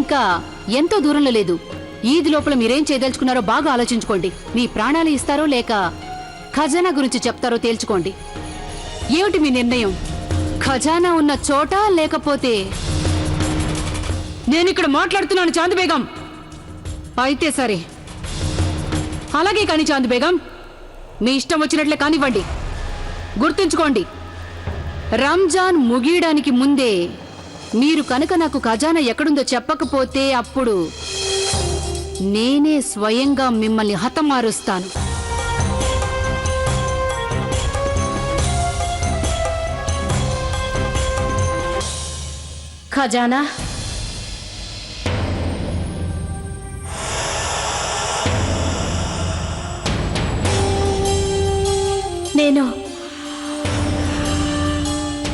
ఇంకా ఎంతో దూరంలో లేదు. ఈది లోపల మీరేం చేయదలుచుకున్నారో బాగా ఆలోచించుకోండి. మీ ప్రాణాలు ఇస్తారో లేక ఖజానా గురించి చెప్తారో తేల్చుకోండి. ఏమిటి మీ నిర్ణయం? ఖజానా ఉన్న చోట లేకపోతే? నేనిక్కడ మాట్లాడుతున్నాను చాంద్ బేగం. అయితే సరే, అలాగే కాని చాంద్ బేగం, మీ ఇష్టం వచ్చినట్లే కానివ్వండి. గుర్తుంచుకోండి, రంజాన్ ముగియడానికి ముందే మీరు కనుక నాకు ఖజానా ఎక్కడుందో చెప్పకపోతే అప్పుడు నేనే స్వయంగా మిమ్మల్ని హతమారుస్తాను. ఖజానా నేను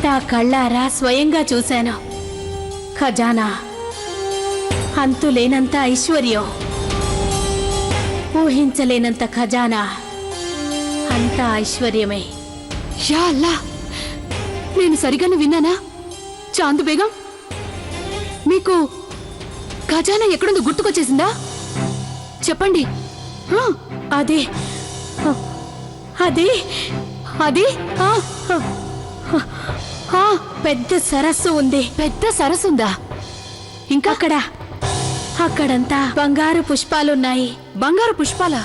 నా కళ్ళారా స్వయంగా చూశాను. ఖజానా అంతులేనంత ఐశ్వర్యం, ఊహించలేనంత ఖజానా, అంత ఐశ్వర్యమే. యా అల్లా, నేను సరిగానే విన్నానా? చాంద్ బేగం, మీకు ఖజానా ఎక్కడుందో గుర్తుకొచ్చేసిందా? చెప్పండి. అదే అదే అది పెద్ద సరస్సు ఉంది. పెద్ద సరస్సుందా? ఇంకా అక్కడంతా బంగారు పుష్పాలున్నాయి. బంగారు పుష్పాలా?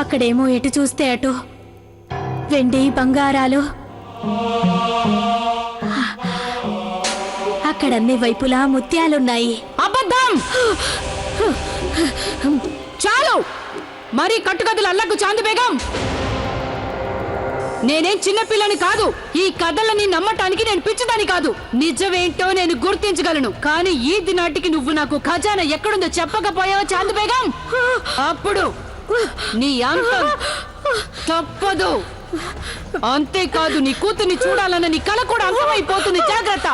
అక్కడేమో ఎటు చూస్తే అటు వెండి బంగారాలు. అక్కడన్ని వైపులా ముత్యాలున్నాయి. అబద్ధం! చాలు, మరీ కట్టుకథలు అల్లకు చాంద్ బేగం. నేనేం చిన్నపిల్లని కాదు. ఈ కథలని నమ్మటానికి నేను పిచ్చిదాని కాదు. నిజమేంటో నేను గుర్తించగలను. కానీ ఈ దినాటికి నువ్వు నాకు ఖజానా ఎక్కడుందో చెప్పకపోయావా చాంద్ బేగం? అప్పుడు నీ అంతం తప్పదు. అంతేకాదు, నీ కూతుర్ని చూడాలన్న నీ కళ కూడా అంతమైపోతుంది. జాగ్రత్త.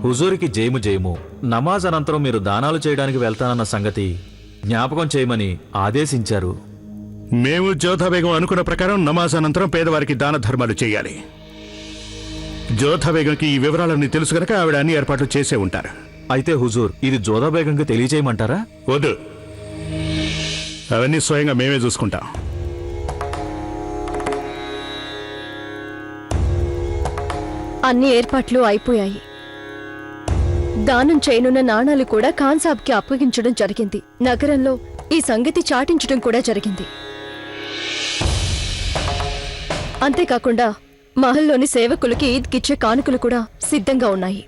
హుజూరికి జయము జయము. నమాజ్ అనంతరం మీరు దానాలు చేయడానికి వెళ్తానన్న సంగతి జ్ఞాపకం చేయమని ఆదేశించారు. మేము జోధా బేగం అనుకున్న ప్రకారం నమాజ్ అనంతరం పేదవారికి దాన ధర్మాలు చేయాలి. జోధా బేగంకి ఈ వివరాలన్నీ తెలుసు గనక ఆవిడ అన్ని ఏర్పాట్లు చేసే ఉంటారు. అయితే హుజూర్, ఇది జోధా బేగంకి తెలియజేయమంటారా? వద్దు, అవన్నీ స్వయంగా మేమే చూసుకుంటాం. అన్ని ఏర్పాట్లు అయిపోయాయి. దానం చేయనున్న నాణాలు కూడా ఖాన్ సాబ్కి అప్పగించడం జరిగింది. నగరంలో ఈ సంగతి చాటించడం కూడా జరిగింది. అంతేకాకుండా మహల్లోని సేవకులకి ఈద్కిచ్చే కానుకలు కూడా సిద్ధంగా ఉన్నాయి.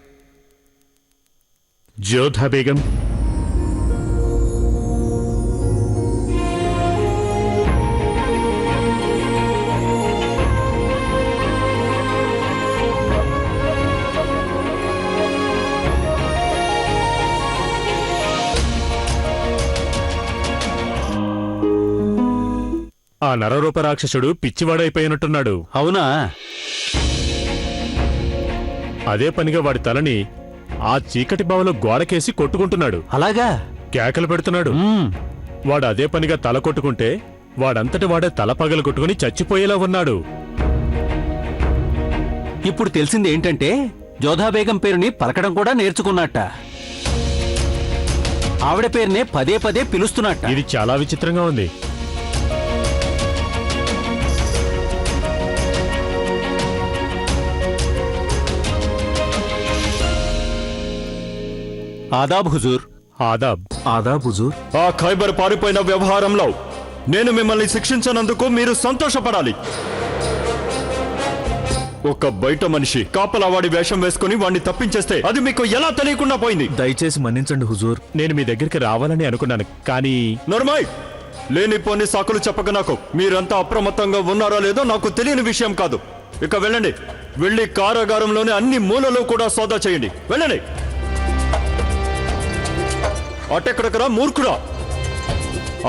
జోధా బేగం, ఆ నరరూప రాక్షసుడు పిచ్చివాడైపోయినట్టున్నాడు. అవునా? అదే పనిగా వాడి తలని ఆ చీకటి బావలో గోడకేసి కొట్టుకుంటున్నాడు. అలాగా? కేకలు పెడుతున్నాడు. వాడు అదే పనిగా తల కొట్టుకుంటే వాడంతటి వాడే తల పగలు కొట్టుకుని చచ్చిపోయేలా ఉన్నాడు. ఇప్పుడు తెలిసింది ఏంటంటే జోధా బేగం పేరుని పలకడం కూడా నేర్చుకున్నట్ట. ఆవిడ పేరునే పదే పదే పిలుస్తున్నట్ట. ఇది చాలా విచిత్రంగా ఉంది. ఆదాబ్ హుజూర్. ఆదాబ్. ఆదాబ్ హుజూర్. ఆ ఖైబర్ పారిపోయిన వ్యవహారంలో నేను మిమ్మల్ని శిక్షించనందుకు మీరు సంతోషపడాలి. ఒక బయట మనిషి కాపలావాడి వేషం వేసుకుని వాడిని తప్పించేస్తే అది మీకు ఎలా తెలియకుండా పోయింది? దయచేసి మన్నించండి హుజూర్. నేను మీ దగ్గరికి రావాలని అనుకున్నాను, కానీ నర్మాయ్, లేనిపోని సాకులు చెప్పక నాకు. మీరంతా అప్రమత్తంగా ఉన్నారో లేదో నాకు తెలియని విషయం కాదు. ఇక వెళ్ళండి. వెళ్ళి కారాగారంలోని అన్ని మూలలో కూడా సోదా చేయండి. వెళ్ళండి. అటెక్కడకరా మూర్ఖుడా,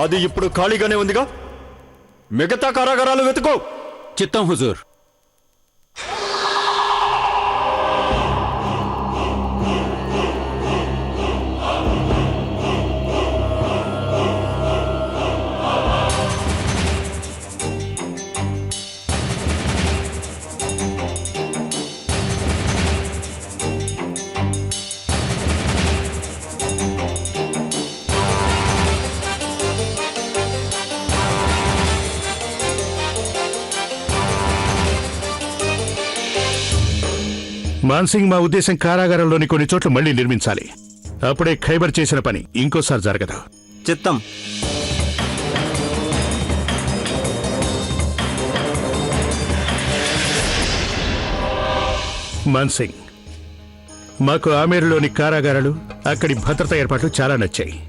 అది ఇప్పుడు ఖాళీగానే ఉందిగా. మిగతా కారాగారాలు వెతుకో. చిత్తం హుజూర్. మాన్సింగ్, మా ఉద్దేశం కారాగారంలోని కొన్ని చోట్ల మళ్ళీ నిర్మించాలి. అప్పుడే ఖైబర్ చేసిన పని ఇంకోసారి జరగదు. చిత్తం. మాన్సింగ్, మాకు ఆమేరులోని కారాగారాలు, అక్కడి భద్రతా ఏర్పాట్లు చాలా నచ్చాయి.